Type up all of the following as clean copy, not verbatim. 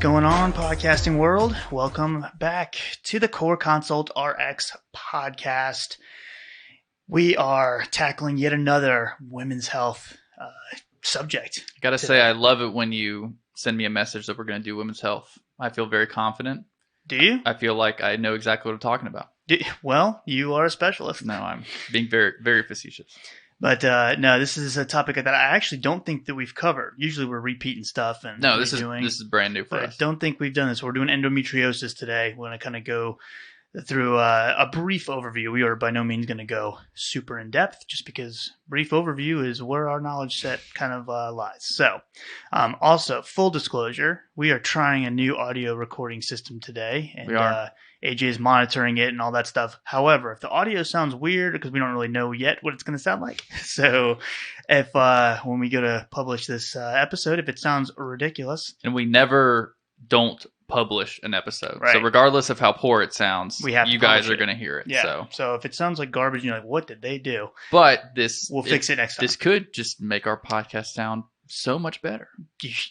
going on, podcasting world? Welcome back to the Core Consult RX podcast. We are tackling yet another women's health subject. I gotta say, I love it when you send me a message that we're going to do women's health. I feel very confident. Do you? I feel like I know exactly what I'm talking about. Well, you are a specialist. No, I'm being very, very facetious. But no, this is a topic that I actually don't think that we've covered. Usually we're repeating stuff and no, this is brand new for us. I don't think we've done this. We're doing endometriosis today. We're going to kind of go through a brief overview. We are by no means going to go super in depth, just because brief overview is where our knowledge set kind of lies. So, also full disclosure, we are trying a new audio recording system today, and we are. AJ is monitoring it and all that stuff. However, if the audio sounds weird, because we don't really know yet what it's going to sound like, so if when we go to publish this episode, if it sounds ridiculous, and we never don't publish an episode, right. So regardless of how poor it sounds, you guys are going to hear it. Yeah. So if it sounds like garbage, and you're like, "What did they do?" But we'll fix it next time. This could just make our podcast sound so much better.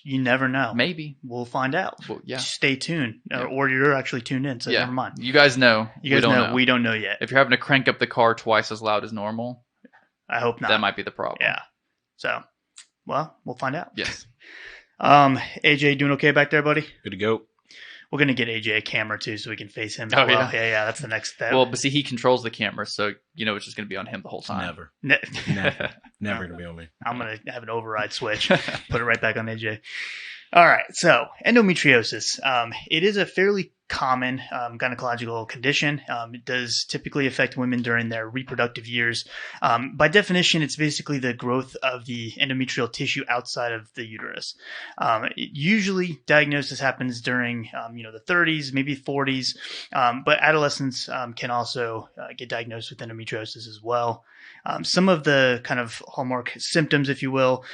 You never know. Maybe we'll find out. Well, yeah. Stay tuned, yeah. Or you're actually tuned in. So never mind. You guys know. You guys know. We don't know yet. If you're having to crank up the car twice as loud as normal, I hope not. That might be the problem. Yeah. So, well, we'll find out. Yes. AJ, doing okay back there, buddy? Good to go. We're going to get AJ a camera, too, so we can face him. Oh, well. Yeah, that's the next step. Well, but see, he controls the camera, so, it's just going to be on him the whole time. Never going to be on me. I'm going to have an override switch, put it right back on AJ. All right, so endometriosis. It is a fairly common gynecological condition. It does typically affect women during their reproductive years. By definition, it's basically the growth of the endometrial tissue outside of the uterus. Usually, diagnosis happens during the 30s, maybe 40s, but adolescents can also get diagnosed with endometriosis as well. Some of the kind of hallmark symptoms, if you will,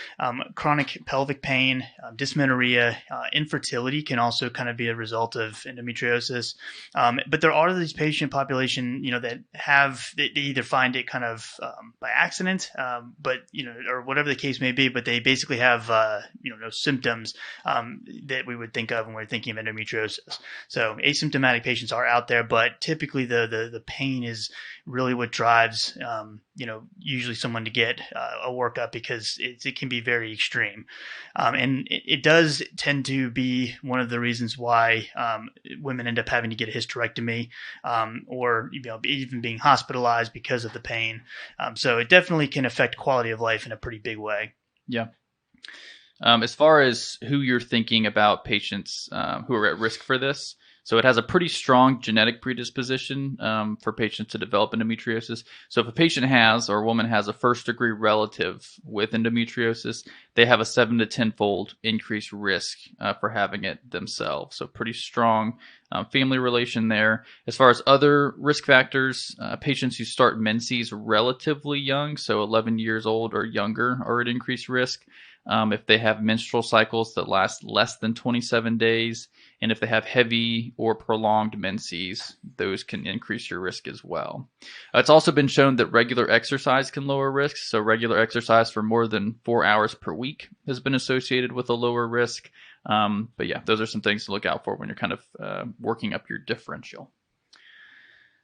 chronic pelvic pain, dysmenorrhea, infertility can also kind of be a result of endometriosis. But there are these patient population, that they either find it kind of by accident, but or whatever the case may be, but they basically have no symptoms that we would think of when we're thinking of endometriosis. So asymptomatic patients are out there, but typically the pain is really what drives usually someone to get a workup, because it can be very extreme. And it does tend to be one of the reasons why women end up having to get a hysterectomy, or even being hospitalized because of the pain. So it definitely can affect quality of life in a pretty big way. Yeah. As far as who you're thinking about patients who are at risk for this, so it has a pretty strong genetic predisposition for patients to develop endometriosis. So if a patient has, or a woman has, a first-degree relative with endometriosis, they have a 7 to 10-fold increased risk for having it themselves. So pretty strong family relation there. As far as other risk factors, patients who start menses relatively young, so 11 years old or younger, are at increased risk. If they have menstrual cycles that last less than 27 days, and if they have heavy or prolonged menses, those can increase your risk as well. It's also been shown that regular exercise can lower risk. So regular exercise for more than 4 hours per week has been associated with a lower risk. But yeah, those are some things to look out for when you're kind of working up your differential.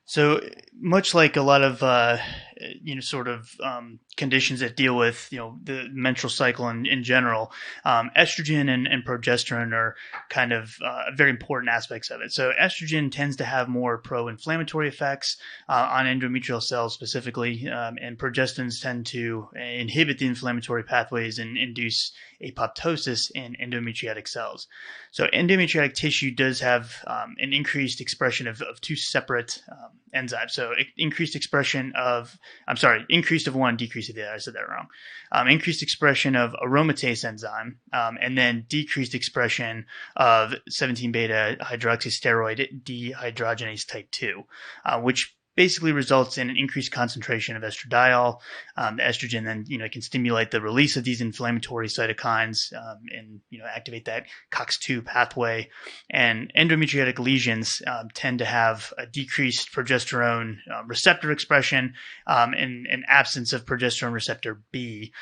So much like a lot of conditions that deal with the menstrual cycle in general, estrogen and progesterone are kind of very important aspects of it. So estrogen tends to have more pro-inflammatory effects on endometrial cells specifically, and progestins tend to inhibit the inflammatory pathways and induce apoptosis in endometriotic cells. So endometriotic tissue does have an increased expression of two separate enzymes. So increased of one, decreased of the other. I said that wrong. Increased expression of aromatase enzyme, and then decreased expression of 17-beta hydroxysteroid dehydrogenase type 2, which basically results in an increased concentration of estradiol. The estrogen then, can stimulate the release of these inflammatory cytokines and, activate that COX-2 pathway. And endometriotic lesions tend to have a decreased progesterone receptor expression and an absence of progesterone receptor B,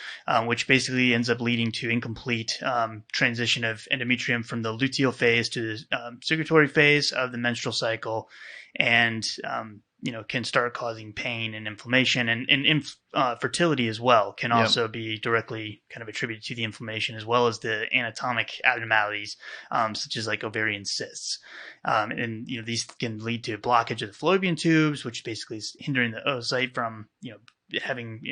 which basically ends up leading to incomplete transition of endometrium from the luteal phase to the secretory phase of the menstrual cycle, and can start causing pain and inflammation, and fertility as well can also be directly kind of attributed to the inflammation, as well as the anatomic abnormalities, such as like ovarian cysts. And these can lead to blockage of the fallopian tubes, which basically is hindering the oocyte from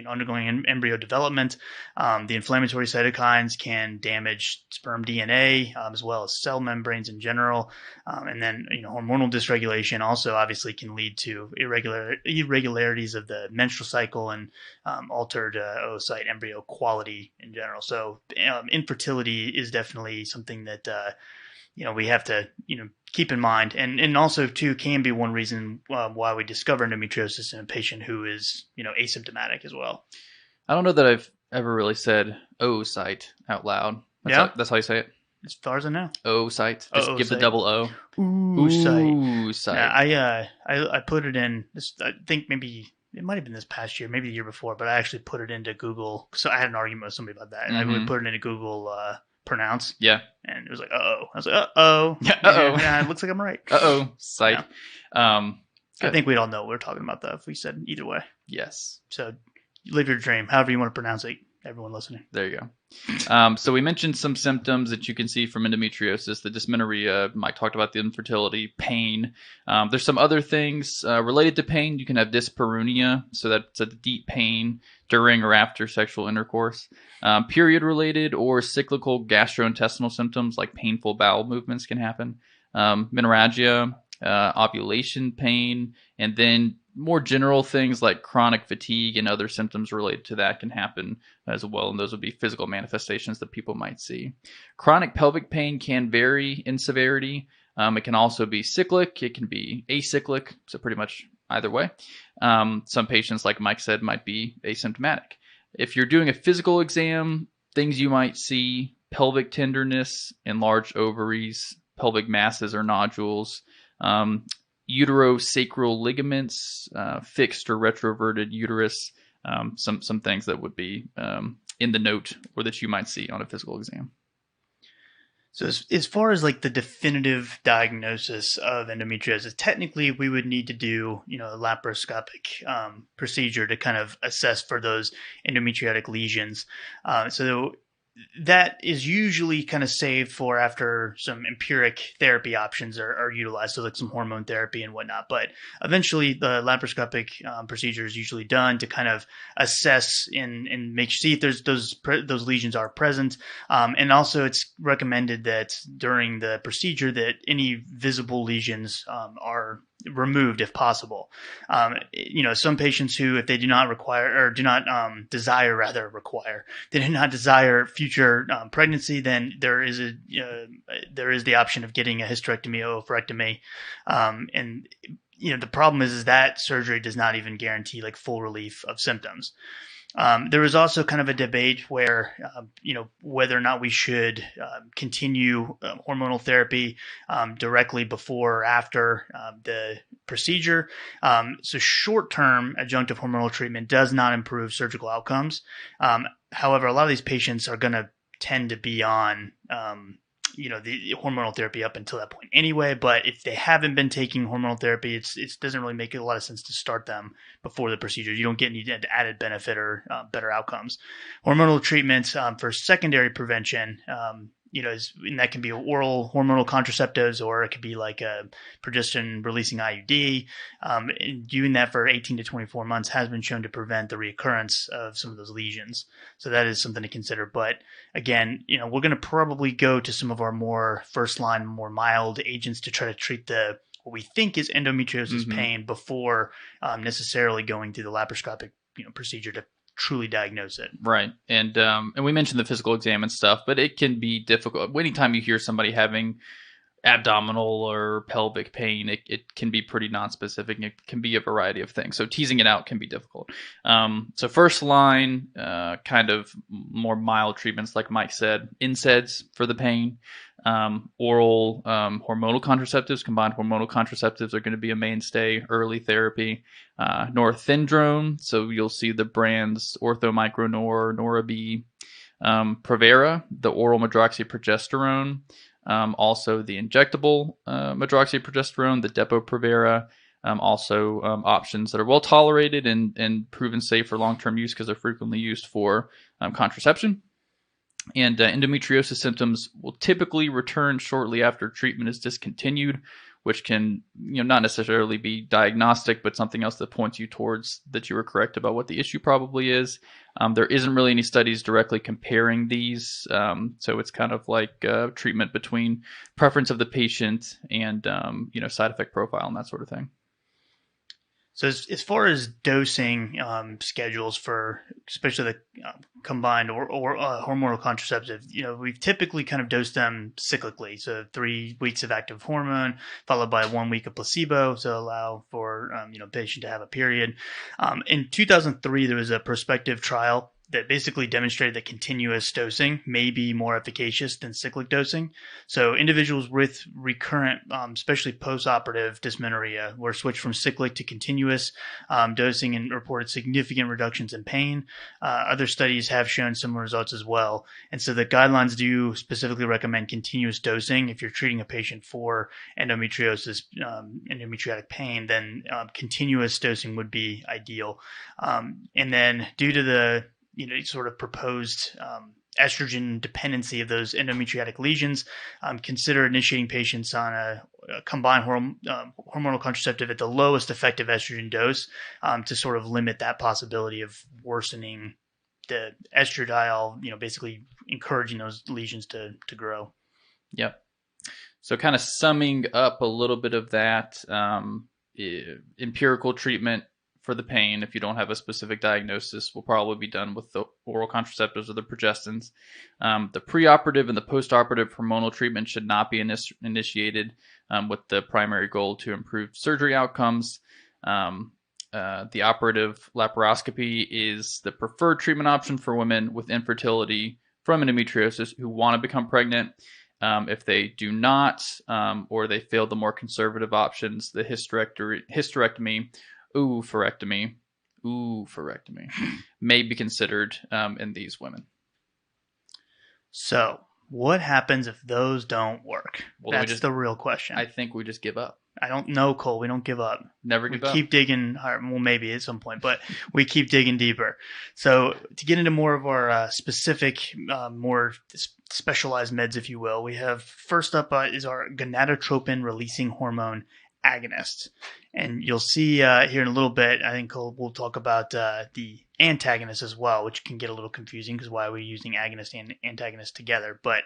undergoing embryo development. The inflammatory cytokines can damage sperm DNA, as well as cell membranes in general. And then, hormonal dysregulation also obviously can lead to irregularities of the menstrual cycle and altered oocyte embryo quality in general. So infertility is definitely something that we have to keep in mind, and also too can be one reason why we discover endometriosis in a patient who is asymptomatic as well. I don't know that I've ever really said oocyte out loud. That's how you say it. As far as I know, oocyte. Just give the double O. Oocyte. Yeah, I put it in. I think maybe it might have been this past year, maybe the year before, but I actually put it into Google. So I had an argument with somebody about that, and I would put it into Google. Pronounce. Yeah. And it was like, uh-oh. I was like, uh-oh. Yeah, uh-oh. Yeah, it looks like I'm right. Uh-oh. Site. Yeah. I think we'd all know what we're talking about, though, if we said either way. Yes. So live your dream, however you want to pronounce it, everyone listening. There you go. So we mentioned some symptoms that you can see from endometriosis, the dysmenorrhea. Mike talked about the infertility, pain. There's some other things related to pain. You can have dyspareunia, so that's a deep pain during or after sexual intercourse. Period-related or cyclical gastrointestinal symptoms like painful bowel movements can happen. Menorrhagia, ovulation pain, and then more general things like chronic fatigue and other symptoms related to that can happen as well, and those would be physical manifestations that people might see. Chronic pelvic pain can vary in severity. It can also be cyclic. It can be acyclic, so pretty much either way. Some patients, like Mike said, might be asymptomatic. If you're doing a physical exam, things you might see: pelvic tenderness, enlarged ovaries, pelvic masses or nodules, uterosacral ligaments, fixed or retroverted uterus, some things that would be in the note or that you might see on a physical exam. So as far as like the definitive diagnosis of endometriosis, technically we would need to do, a laparoscopic procedure to kind of assess for those endometriotic lesions. So that is usually kind of saved for after some empiric therapy options are utilized, so like some hormone therapy and whatnot. But eventually, the laparoscopic procedure is usually done to kind of assess and see if there's those lesions are present. And also, it's recommended that during the procedure that any visible lesions are removed if possible. Some patients who, if they do not desire future pregnancy, then there is the option of getting a hysterectomy or oophorectomy. And the problem is that surgery does not even guarantee like full relief of symptoms. There was also kind of a debate where, whether or not we should continue hormonal therapy directly before or after the procedure. So short-term adjunctive hormonal treatment does not improve surgical outcomes. However, a lot of these patients are going to tend to be on the hormonal therapy up until that point anyway. But if they haven't been taking hormonal therapy, it doesn't really make a lot of sense to start them before the procedure. You don't get any added benefit or better outcomes. Hormonal treatments for secondary prevention, and that can be oral hormonal contraceptives, or it could be like a progesterone-releasing IUD. And doing that for 18 to 24 months has been shown to prevent the reoccurrence of some of those lesions. So that is something to consider. But again, we're going to probably go to some of our more first-line, more mild agents to try to treat what we think is endometriosis pain before necessarily going through the laparoscopic procedure to truly diagnose it. Right. And we mentioned the physical exam and stuff, but it can be difficult. Anytime you hear somebody having abdominal or pelvic pain. It can be pretty nonspecific. It can be a variety of things. So teasing it out can be difficult. So first line, kind of more mild treatments, like Mike said, NSAIDs for the pain. Oral hormonal contraceptives, combined hormonal contraceptives are going to be a mainstay early therapy. Norethindrone, so you'll see the brands Orthomicronor, Nora-B, Provera, the oral medroxyprogesterone, also the injectable medroxyprogesterone, the Depo-Provera, also options that are well tolerated and proven safe for long-term use because they're frequently used for contraception. And endometriosis symptoms will typically return shortly after treatment is discontinued, which can not necessarily be diagnostic, but something else that points you towards that you were correct about what the issue probably is. There isn't really any studies directly comparing these, so it's kind of like treatment between preference of the patient and side effect profile and that sort of thing. So as far as dosing schedules for especially the combined or hormonal contraceptive, we've typically kind of dosed them cyclically. So 3 weeks of active hormone followed by 1 week of placebo, so allow for patient to have a period. In 2003, there was a prospective trial that basically demonstrated that continuous dosing may be more efficacious than cyclic dosing. So individuals with recurrent, especially post-operative dysmenorrhea, were switched from cyclic to continuous dosing and reported significant reductions in pain. Other studies have shown similar results as well. And so the guidelines do specifically recommend continuous dosing. If you're treating a patient for endometriosis, endometriotic pain, then continuous dosing would be ideal. And then due to the sort of proposed estrogen dependency of those endometriotic lesions, consider initiating patients on a combined hormonal contraceptive at the lowest effective estrogen dose to sort of limit that possibility of worsening the estradiol, basically encouraging those lesions to grow. Yep. So kind of summing up a little bit of that, empirical treatment for the pain, if you don't have a specific diagnosis, will probably be done with the oral contraceptives or the progestins. The preoperative and the postoperative hormonal treatment should not be initiated with the primary goal to improve surgery outcomes. The operative laparoscopy is the preferred treatment option for women with infertility from endometriosis who want to become pregnant. If they do not, or they fail the more conservative options, the hysterectomy, oophorectomy may be considered in these women. So what happens if those don't work? Well, that's the real question. I think we just give up. I don't know, Cole. We don't give up. Never give up. We keep digging. Well, maybe at some point, but we keep digging deeper. So to get into more of our specific, more specialized meds, if you will, we have first up is our gonadotropin-releasing hormone agonists. And you'll see here in a little bit, I think we'll talk about the antagonists as well, which can get a little confusing because why are we using agonists and antagonists together? But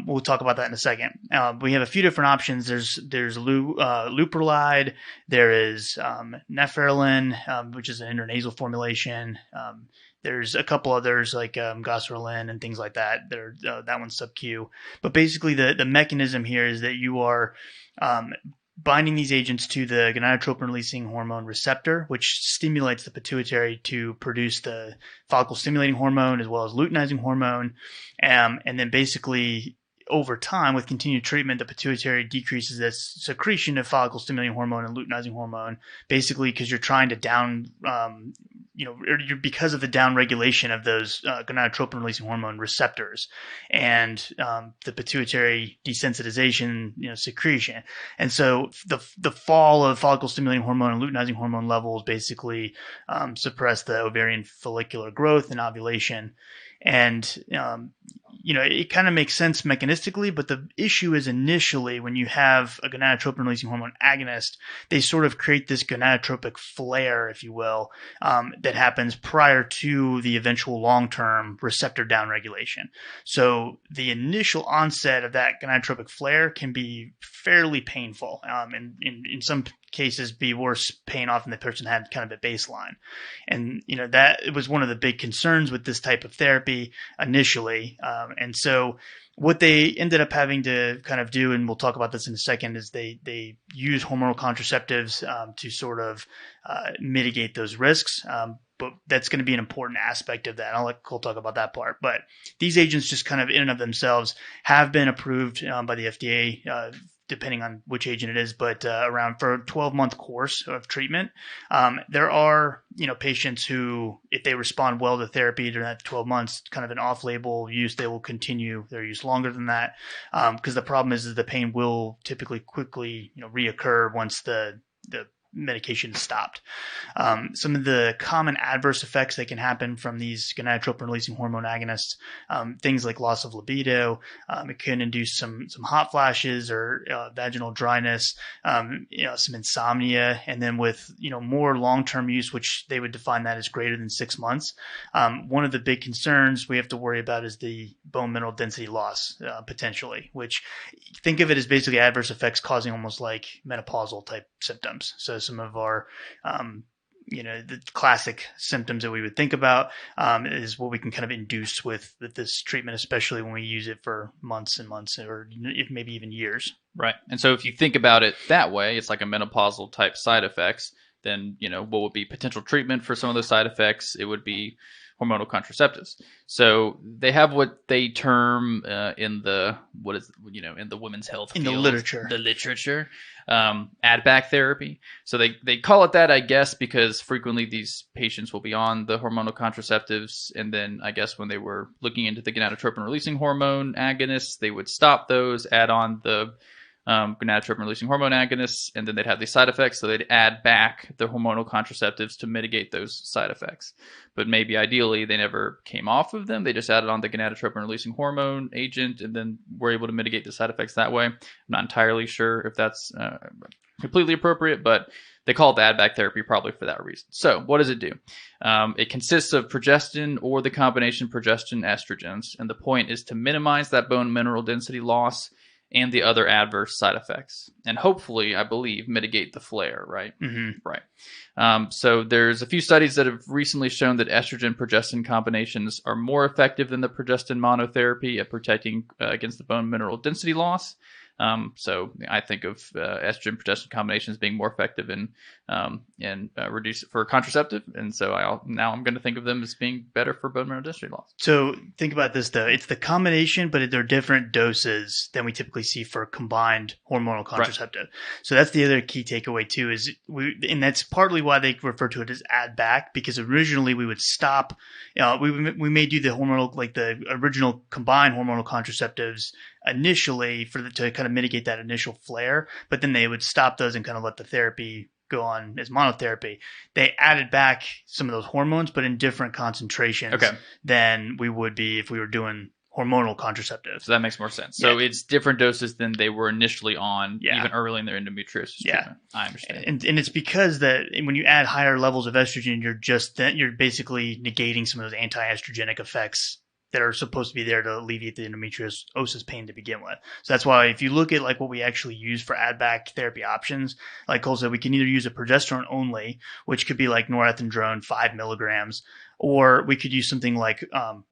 we'll talk about that in a second. We have a few different options. There's leuprolide. There is neferlin, which is an intranasal formulation. There's a couple others like goserelin and things like that. That one's sub-Q. But basically the mechanism here is that you are binding these agents to the gonadotropin-releasing hormone receptor, which stimulates the pituitary to produce the follicle-stimulating hormone as well as luteinizing hormone. And then basically over time, with continued treatment, the pituitary decreases this secretion of follicle-stimulating hormone and luteinizing hormone, basically because you're trying to because of the downregulation of those gonadotropin-releasing hormone receptors and the pituitary desensitization, secretion. And so the fall of follicle-stimulating hormone and luteinizing hormone levels basically suppress the ovarian follicular growth and ovulation. And it kind of makes sense mechanistically, but the issue is initially when you have a gonadotropin-releasing hormone agonist, they sort of create this gonadotropic flare, if you will, that happens prior to the eventual long-term receptor downregulation. So the initial onset of that gonadotropic flare can be fairly painful, and in some cases be worse pain often the person had kind of at baseline. And that was one of the big concerns with this type of therapy initially. And so what they ended up having to kind of do, and we'll talk about this in a second, is they use hormonal contraceptives to sort of mitigate those risks. But that's going to be an important aspect of that. I'll let Cole talk about that part. But these agents just kind of in and of themselves have been approved by the FDA, depending on which agent it is, but around for a 12-month course of treatment. There are, patients who, if they respond well to therapy during that 12 months, kind of an off-label use, they will continue their use longer than that. Because the problem is that the pain will typically quickly, reoccur once the medication is stopped. Some of the common adverse effects that can happen from these gonadotropin-releasing hormone agonists, things like loss of libido. It can induce some hot flashes or vaginal dryness, some insomnia, and then with more long-term use, which they would define that as greater than 6 months. One of the big concerns we have to worry about is the bone mineral density loss, potentially, which think of it as basically adverse effects causing almost like menopausal type symptoms. So some of our, the classic symptoms that we would think about is what we can kind of induce with this treatment, especially when we use it for months and months, or if maybe even years. Right. And so if you think about it that way, it's like a menopausal type side effects. Then, what would be potential treatment for some of those side effects? It would be hormonal contraceptives. So they have what they term in the women's health in field, the literature, add back therapy. So they call it that, I guess, because frequently these patients will be on the hormonal contraceptives, and then I guess when they were looking into the gonadotropin-releasing hormone agonists, they would stop those, add on the gonadotropin-releasing hormone agonists, and then they'd have these side effects, so they'd add back the hormonal contraceptives to mitigate those side effects. But maybe ideally they never came off of them, they just added on the gonadotropin-releasing hormone agent and then were able to mitigate the side effects that way. I'm not entirely sure if that's completely appropriate, but they call it the add back therapy probably for that reason. So what does it do? It consists of progestin or the combination progestin estrogens, and the point is to minimize that bone mineral density loss and the other adverse side effects, and hopefully, I believe, mitigate the flare, right? Mm-hmm. Right. So there's a few studies that have recently shown that estrogen-progestin combinations are more effective than the progestin monotherapy at protecting against the bone mineral density loss. So I think of estrogen-progestin combinations being more effective in reduce for contraceptive, and so I'm going to think of them as being better for bone mineral density loss. So think about this though: it's the combination, but they're different doses than we typically see for combined hormonal contraceptive. Right. So that's the other key takeaway too. And that's partly why they refer to it as add back, because originally we would stop. We may do the hormonal, like the original combined hormonal contraceptives initially to kind of mitigate that initial flare, but then they would stop those and kind of let the therapy go on as monotherapy. They added back some of those hormones, but in different concentrations than we would be if we were doing hormonal contraceptives. So that makes more sense. So it's different doses than they were initially on, even early in their endometriosis treatment. I understand. And it's because that when you add higher levels of estrogen, you're basically negating some of those anti-estrogenic effects that are supposed to be there to alleviate the endometriosis pain to begin with. So that's why if you look at like what we actually use for add back therapy options, like Cole said, we can either use a progesterone only, which could be like norethindrone 5 milligrams, or we could use something like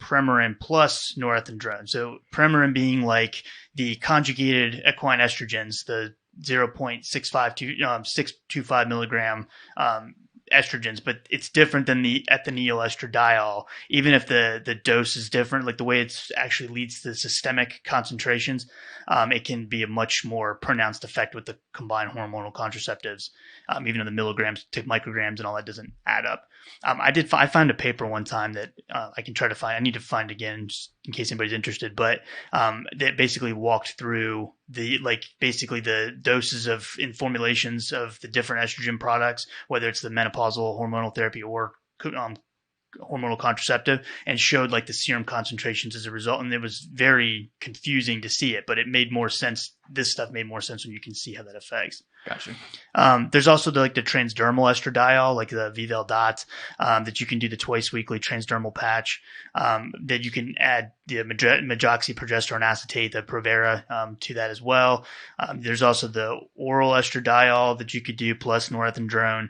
Premarin plus norethindrone. So Premarin being like the conjugated equine estrogens, the 625 milligram estrogens, but it's different than the ethinyl estradiol. Even if the dose is different, like the way it's actually leads to systemic concentrations, it can be a much more pronounced effect with the combined hormonal contraceptives, even though the milligrams to micrograms and all that doesn't add up. I found a paper one time that I can try to find. I need to find again just in case anybody's interested, but that basically walked through basically the doses in formulations of the different estrogen products, whether it's the menopausal hormonal therapy or hormonal contraceptive, and showed like the serum concentrations as a result. And it was very confusing to see it, but it made more sense. This stuff made more sense when you can see how that affects. Gotcha. There's also the transdermal estradiol, like the Vivel Dot, that you can do the twice weekly transdermal patch, that you can add the mejoxyprogesterone acetate, the Provera, to that as well. There's also the oral estradiol that you could do plus norethindrone,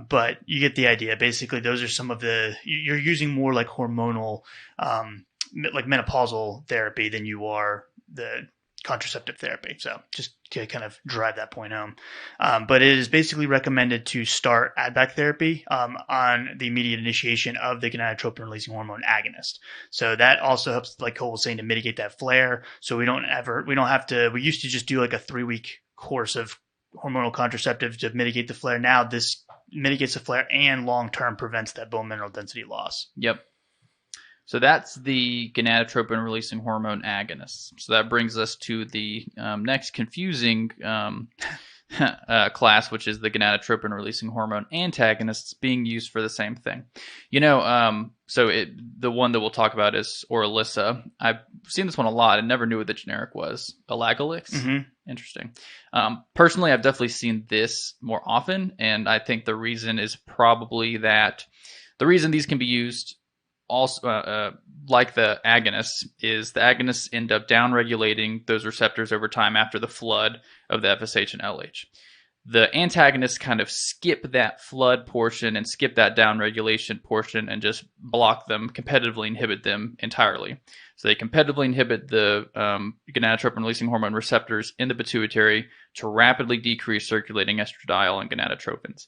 but you get the idea. Basically, those are some of you're using more like hormonal, like menopausal therapy than you are the contraceptive therapy. So just to kind of drive that point home. But it is basically recommended to start add-back therapy on the immediate initiation of the gonadotropin-releasing hormone agonist. So that also helps, like Cole was saying, to mitigate that flare. So we don't have to, we used to just do like a 3-week course of hormonal contraceptive to mitigate the flare. Now this mitigates the flare and long-term prevents that bone mineral density loss. Yep. So that's the gonadotropin-releasing hormone agonists. So that brings us to the next confusing class, which is the gonadotropin-releasing hormone antagonists being used for the same thing. The one that we'll talk about is Orilissa. I've seen this one a lot and never knew what the generic was. Elagolix? Mm-hmm. Interesting. Personally, I've definitely seen this more often, and I think the reason is probably that the reason these can be used also, like the agonists, is the agonists end up downregulating those receptors over time after the flood of the FSH and LH. The antagonists kind of skip that flood portion and skip that downregulation portion and just block them, competitively inhibit them entirely. So they competitively inhibit the gonadotropin-releasing hormone receptors in the pituitary to rapidly decrease circulating estradiol and gonadotropins.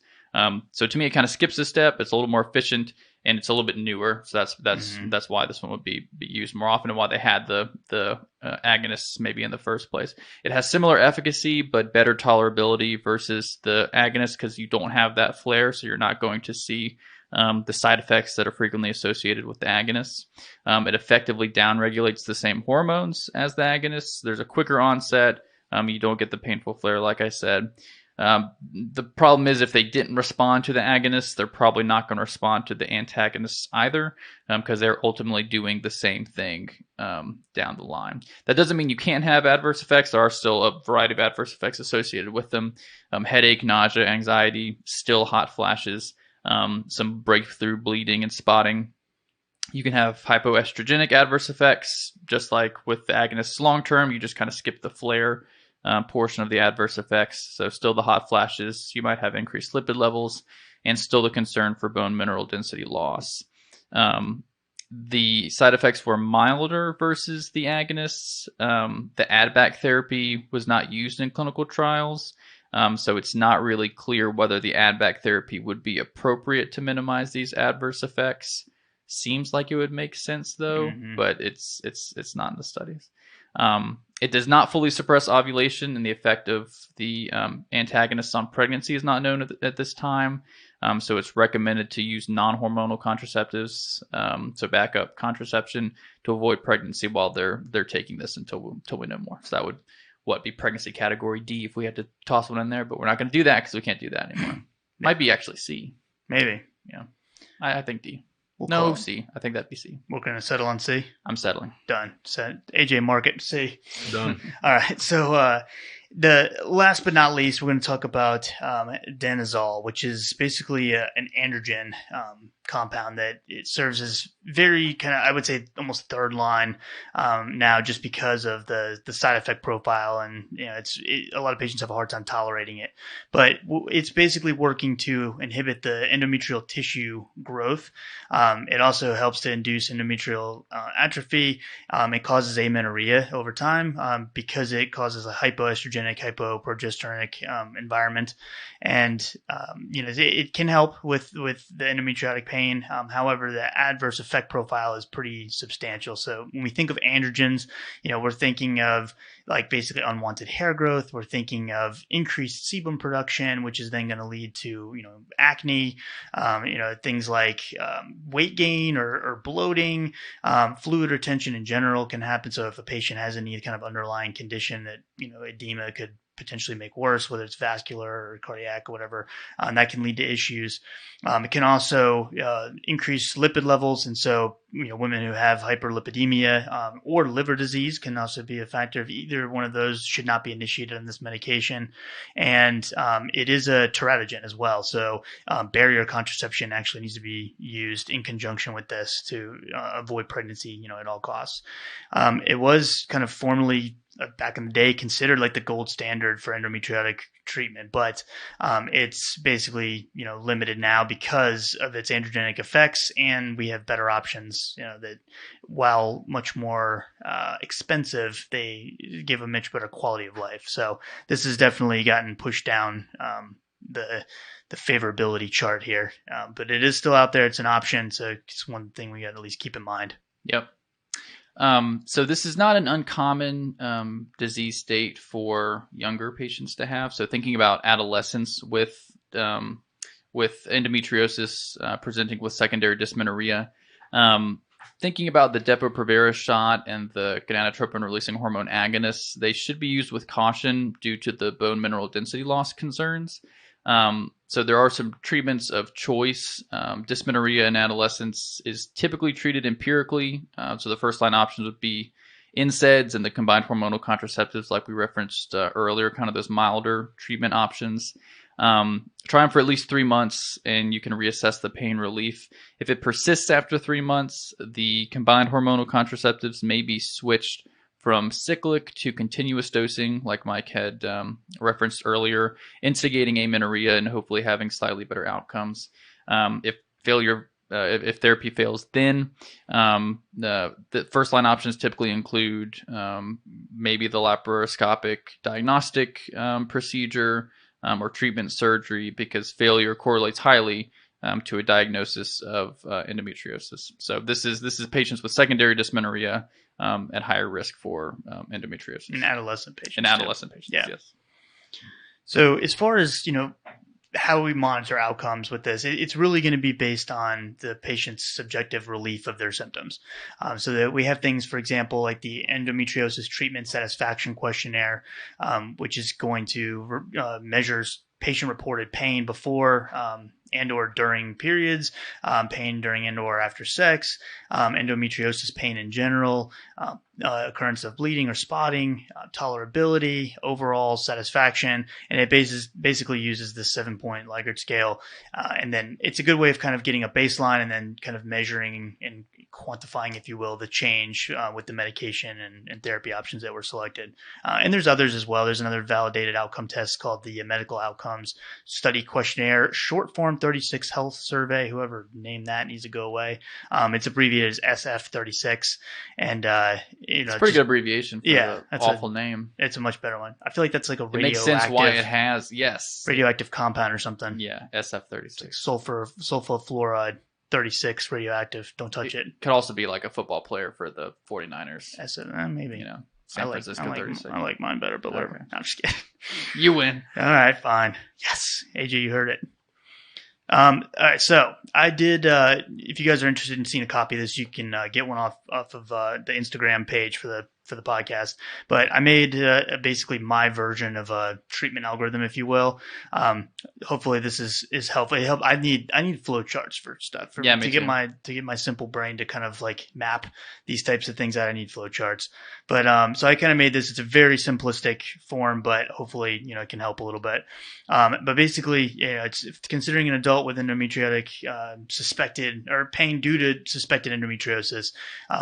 So to me, it kind of skips a step. It's a little more efficient and it's a little bit newer. So that's why this one would be used more often and why they had the agonists maybe in the first place. It has similar efficacy but better tolerability versus the agonists because you don't have that flare, so you're not going to see the side effects that are frequently associated with the agonists. It effectively downregulates the same hormones as the agonists. There's a quicker onset. You don't get the painful flare, like I said. The problem is if they didn't respond to the agonists, they're probably not going to respond to the antagonists either, because they're ultimately doing the same thing down the line. That doesn't mean you can't have adverse effects. There are still a variety of adverse effects associated with them. Headache, nausea, anxiety, still hot flashes, some breakthrough bleeding and spotting. You can have hypoestrogenic adverse effects, just like with the agonists long term. You just kind of skip the flare portion of the adverse effects. So still the hot flashes, you might have increased lipid levels, and still the concern for bone mineral density loss. The side effects were milder versus the agonists. The add-back therapy was not used in clinical trials, so it's not really clear whether the add-back therapy would be appropriate to minimize these adverse effects. Seems like it would make sense though, but it's not in the studies. It does not fully suppress ovulation, and the effect of the antagonists on pregnancy is not known at this time. So it's recommended to use non-hormonal contraceptives, so backup contraception, to avoid pregnancy while they're taking this until we know more. So that would be pregnancy category D if we had to toss one in there, but we're not going to do that because we can't do that anymore. Might be actually C. Maybe. Yeah, I think D. We'll C. I think that'd be C. We're going to settle on C. I'm settling. Done. Set. AJ Market C. Done. All right. So the last but not least, we're going to talk about danazol, which is basically an androgen compound that it serves as very kind of, I would say, almost third line now, just because of the side effect profile, and a lot of patients have a hard time tolerating it. But it's basically working to inhibit the endometrial tissue growth. It also helps to induce endometrial atrophy. It causes amenorrhea over time because it causes a hypoestrogenic, hypoprogesteronic environment, and it can help with the endometriotic pain. However, the adverse effect profile is pretty substantial. So when we think of androgens, we're thinking of like basically unwanted hair growth. We're thinking of increased sebum production, which is then going to lead to acne, things like weight gain or bloating, fluid retention in general can happen. So if a patient has any kind of underlying condition that edema could potentially make worse, whether it's vascular or cardiac or whatever, that can lead to issues. It can also increase lipid levels, and so women who have hyperlipidemia or liver disease can also be a factor. Of either one of those should not be initiated on this medication, and it is a teratogen as well. So barrier contraception actually needs to be used in conjunction with this to avoid pregnancy, at all costs. It was kind of formally back in the day considered like the gold standard for endometriotic treatment, but it's basically limited now because of its androgenic effects, and we have better options. That while much more expensive, they give a much better quality of life. So this has definitely gotten pushed down the favorability chart here, but it is still out there. It's an option, so it's one thing we got to at least keep in mind. Yep. So this is not an uncommon disease state for younger patients to have. So thinking about adolescents with endometriosis presenting with secondary dysmenorrhea, thinking about the Depo-Provera shot and the gonadotropin-releasing hormone agonists, they should be used with caution due to the bone mineral density loss concerns. So there are some treatments of choice. Dysmenorrhea in adolescents is typically treated empirically. So the first line options would be NSAIDs and the combined hormonal contraceptives like we referenced earlier, kind of those milder treatment options. Try them for at least 3 months and you can reassess the pain relief. If it persists after 3 months, the combined hormonal contraceptives may be switched from cyclic to continuous dosing, like Mike had referenced earlier, instigating amenorrhea and hopefully having slightly better outcomes. If therapy fails, then the first line options typically include maybe the laparoscopic diagnostic procedure or treatment surgery, because failure correlates highly to a diagnosis of endometriosis. So this is patients with secondary dysmenorrhea at higher risk for endometriosis. In adolescent patients. Yeah. Yes. So as far as, how we monitor outcomes with this, it's really going to be based on the patient's subjective relief of their symptoms. So that we have things, for example, like the endometriosis treatment satisfaction questionnaire, which is going to measure patient-reported pain before and or during periods, pain during and or after sex, endometriosis pain in general, occurrence of bleeding or spotting, tolerability, overall satisfaction, and it basically uses the 7-point Likert scale. And then it's a good way of kind of getting a baseline and then kind of measuring and quantifying, if you will, the change with the medication and therapy options that were selected. And there's others as well. There's another validated outcome test called the Medical Outcomes Study Questionnaire, short form 36 Health Survey. Whoever named that needs to go away. It's abbreviated as SF36, and it's a pretty good abbreviation for the awful name. It's a much better one. I feel like that's like a radioactive. It makes sense why it has radioactive compound or something. Yeah, SF36. Like sulfur 36 radioactive. Don't touch it. Could also be like a football player for the 49ers. Maybe. San Francisco 36. I like mine better, but whatever. Okay. I'm just kidding. You win. All right, fine. Yes, AJ, you heard it. All right, so I did. If you guys are interested in seeing a copy of this, you can get one off of the Instagram page for the podcast. But I made basically my version of a treatment algorithm, if you will. Hopefully, this is helpful. I need flow charts for stuff. To get my simple brain to kind of like map these types of things out. I need flow charts. But so I kind of made this. It's a very simplistic form, but hopefully it can help a little bit. But basically, it's considering an adult with endometriotic suspected or pain due to suspected endometriosis.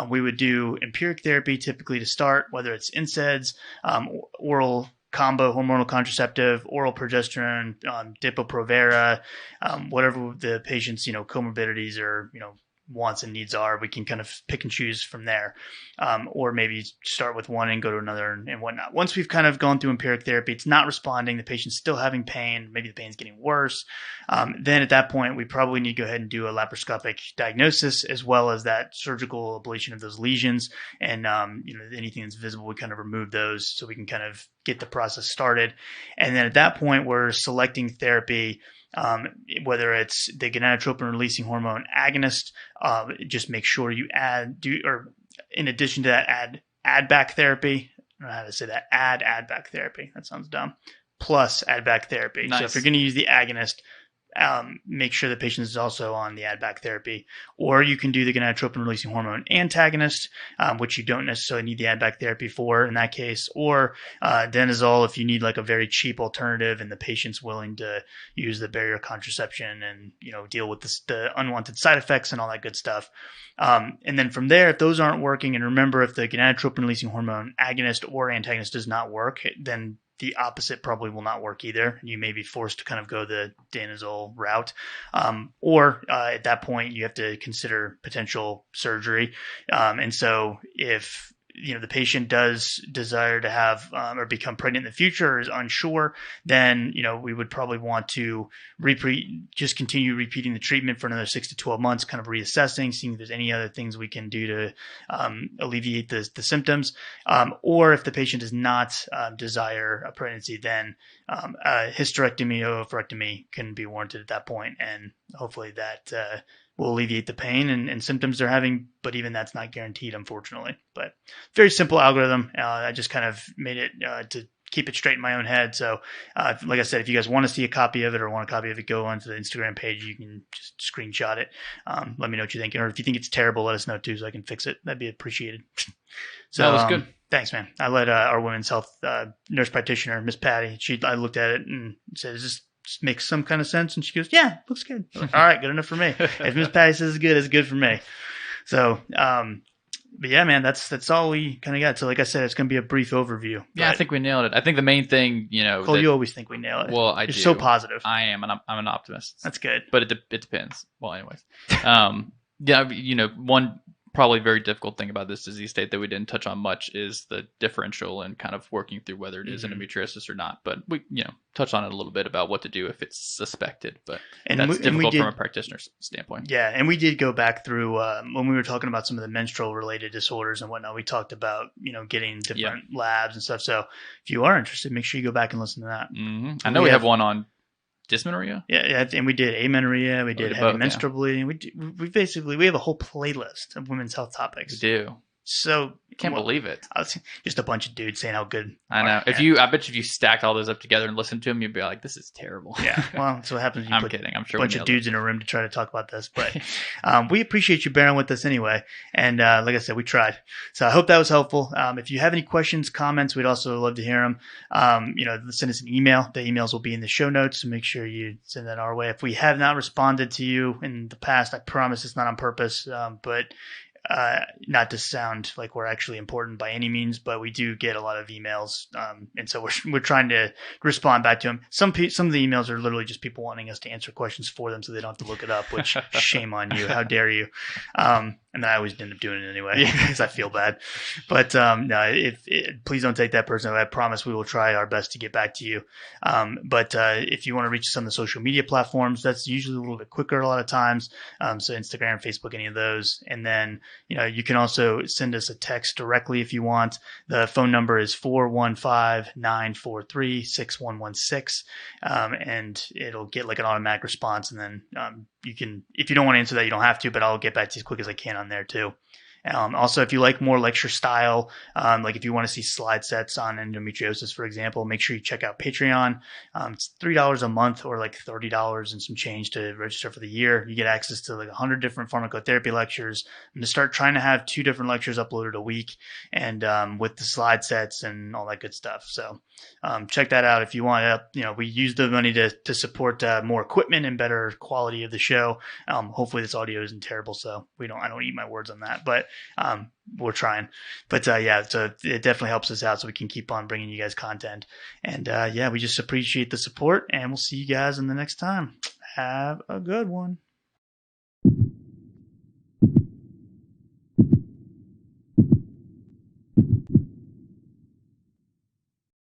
We would do empiric therapy typically to start, whether it's NSAIDs, oral combo hormonal contraceptive, oral progesterone, Depo-Provera, whatever the patient's comorbidities or wants and needs are, we can kind of pick and choose from there, or maybe start with one and go to another and whatnot. Once we've kind of gone through empiric therapy, it's not responding, the patient's still having pain, maybe the pain's getting worse, then at that point we probably need to go ahead and do a laparoscopic diagnosis as well as that surgical ablation of those lesions, and anything that's visible, we kind of remove those so we can kind of get the process started. And then at that point we're selecting therapy, whether it's the gonadotropin-releasing hormone agonist, just make sure you in addition to that, add back therapy. I don't know how to say that. Add back therapy. That sounds dumb. Plus add back therapy. Nice. So if you're going to use the agonist, make sure the patient is also on the add-back therapy. Or you can do the gonadotropin-releasing hormone antagonist, which you don't necessarily need the add-back therapy for in that case. Or denazole if you need like a very cheap alternative and the patient's willing to use the barrier contraception and deal with the unwanted side effects and all that good stuff. And then from there, if those aren't working, and remember, if the gonadotropin-releasing hormone agonist or antagonist does not work, then the opposite probably will not work either. You may be forced to kind of go the danazole route. Or at that point, you have to consider potential surgery. And so if the patient does desire to have or become pregnant in the future or is unsure, then we would probably want to just continue repeating the treatment for another 6 to 12 months, kind of reassessing, seeing if there's any other things we can do to alleviate the symptoms. Or if the patient does not desire a pregnancy, then a hysterectomy or oophorectomy can be warranted at that point, and hopefully that will alleviate the pain and symptoms they're having, but even that's not guaranteed, unfortunately. But very simple algorithm. I just kind of made it to keep it straight in my own head. So like I said, if you guys want to see a copy of it or want a copy of it, go onto the Instagram page. You can just screenshot it. Let me know what you think. Or if you think it's terrible, let us know too so I can fix it. That'd be appreciated. So that was good. Thanks, man. I let our women's health nurse practitioner, Miss Patty, I looked at it and said, is this makes some kind of sense? And she goes, yeah, looks good. Like, all right, good enough for me. If Miss Patty says it's good for me. So, but yeah, man, that's all we kind of got. So like I said, it's going to be a brief overview. Yeah, I think we nailed it. I think the main thing, Cole, you always think we nail it. Well, You're so positive. I am, and I'm an optimist. That's good. But it depends. Well, anyways. Yeah, one probably very difficult thing about this disease state that we didn't touch on much is the differential and kind of working through whether it is endometriosis or not. But we, touched on it a little bit about what to do if it's suspected. But that's difficult from a practitioner's standpoint. Yeah, and we did go back through when we were talking about some of the menstrual related disorders and whatnot. We talked about getting different labs and stuff. So if you are interested, make sure you go back and listen to that. Mm-hmm. I know we have one on dysmenorrhea. Yeah, and we did amenorrhea. We did heavy menstrual bleeding. We have a whole playlist of women's health topics. We do. So I can't believe it. Just a bunch of dudes saying how good. I know. I bet you if you stacked all those up together and listened to them, you'd be like, "This is terrible." Yeah. Well, that's what happens. I'm kidding. I'm sure a bunch of dudes in a room to try to talk about this, but we appreciate you bearing with us anyway. And like I said, we tried. So I hope that was helpful. If you have any questions, comments, we'd also love to hear them. Send us an email. The emails will be in the show notes, so make sure you send that our way. If we have not responded to you in the past, I promise it's not on purpose, but not to sound like we're actually important by any means, but we do get a lot of emails, and so we're trying to respond back to them. Some of the emails are literally just people wanting us to answer questions for them, so they don't have to look it up. Which shame on you! How dare you? And then I always end up doing it anyway because I feel bad. But no, please don't take that personally. I promise we will try our best to get back to you. But if you want to reach us on the social media platforms, that's usually a little bit quicker a lot of times. So Instagram, Facebook, any of those, and then you can also send us a text directly if you want. The phone number is 415-943-6116. And it'll get like an automatic response. And then you can, if you don't want to answer that, you don't have to, but I'll get back to you as quick as I can on there too. Also, if you like more lecture style, like if you want to see slide sets on endometriosis, for example, make sure you check out Patreon. It's $3 a month or like $30 and some change to register for the year. You get access to like 100 different pharmacotherapy lectures. I'm going to start trying to have 2 different lectures uploaded a week and with the slide sets and all that good stuff. So check that out if you want. We use the money to support more equipment and better quality of the show. Hopefully this audio isn't terrible, so I don't eat my words on that, but we're trying. But so it definitely helps us out so we can keep on bringing you guys content. And we just appreciate the support, and we'll see you guys in the next time. Have a good one.